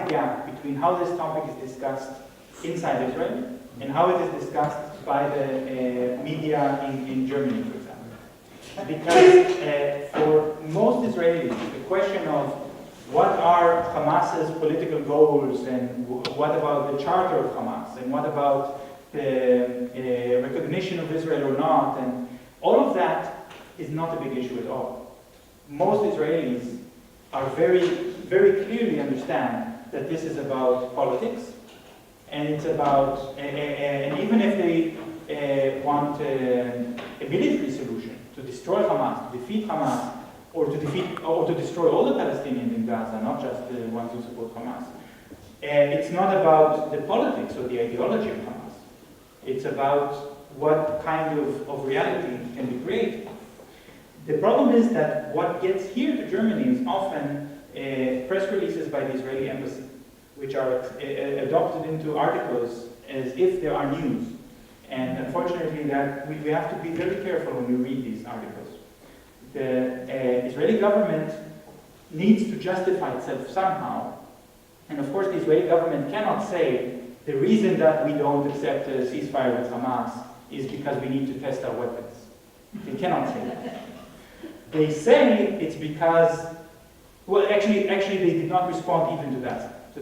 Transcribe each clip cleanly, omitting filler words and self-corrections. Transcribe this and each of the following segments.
gap between how this topic is discussed inside Israel and how it is discussed by the media in Germany, for example. Because for most Israelis, the question of what are Hamas's political goals and what about the charter of Hamas and what about the recognition of Israel or not, and all of that is not a big issue at all. Most Israelis are very clearly understand that this is about politics, and it's about, and even if they want a military solution to destroy Hamas, to defeat Hamas, or to destroy all the Palestinians in Gaza, not just the ones who support Hamas. It's not about the politics or the ideology of Hamas. It's about what kind of reality can be created. The problem is that what gets here to Germany is often press releases by the Israeli embassy, which are adopted into articles as if they are news. And unfortunately, that we have to be very careful when we read these articles. The Israeli government needs to justify itself somehow. And of course, the Israeli government cannot say the reason that we don't accept a ceasefire with Hamas is because we need to test our weapons. They cannot say that. They say it's because, well, actually they did not respond even to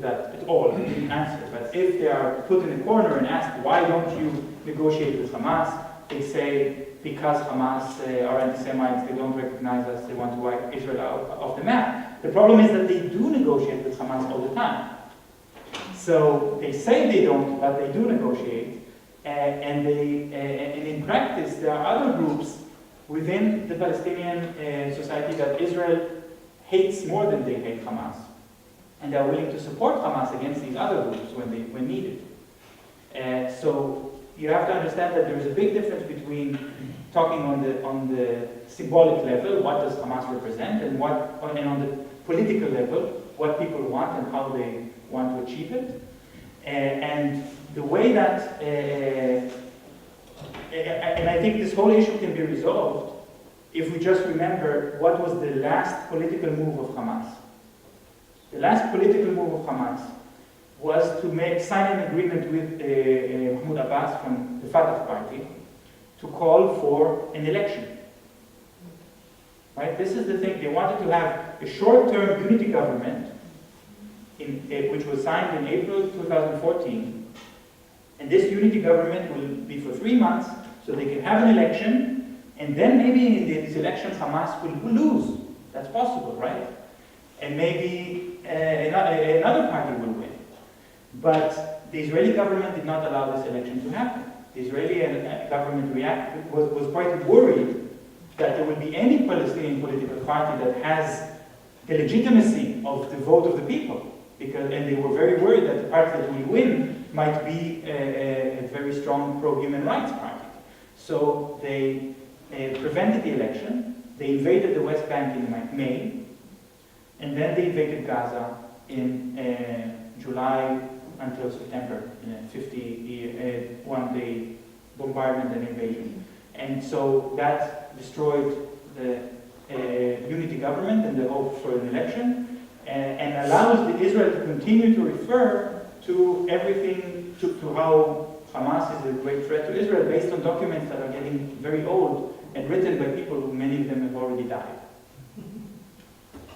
that at all. They didn't answer. But if they are put in a corner and asked, why don't you negotiate with Hamas? They say, because Hamas are anti-Semites, they don't recognize us, they want to wipe Israel out of the map. The problem is that they do negotiate with Hamas all the time. So they say they don't, but they do negotiate. And in practice, there are other groups within the Palestinian society that Israel hates more than they hate Hamas. And they are willing to support Hamas against these other groups when needed. So you have to understand that there is a big difference between talking on the symbolic level, what does Hamas represent, and on the political level, what people want and how they want to achieve it. And the way that, and I think this whole issue can be resolved if we just remember what was the last political move of Hamas. The last political move of Hamas was to sign an agreement with Mahmoud Abbas from the Fatah party to call for an election. Right? This is the thing. They wanted to have a short-term unity government, which was signed in April 2014. And this unity government will be for 3 months, so they can have an election, and then maybe in these elections Hamas will lose. That's possible, right? And maybe another party will win. But the Israeli government did not allow this election to happen. The Israeli government was quite worried that there will be any Palestinian political party that has the legitimacy of the vote of the people. And they were very worried that the party that will win might be a very strong pro-human rights party. So they prevented the election. They invaded the West Bank in May. And then they invaded Gaza in July until September, 51-day bombardment and invasion. And so that destroyed the unity government and the hope for an election, and allows Israel to continue to refer to everything, to how Hamas is a great threat to Israel based on documents that are getting very old and written by people who many of them have already died.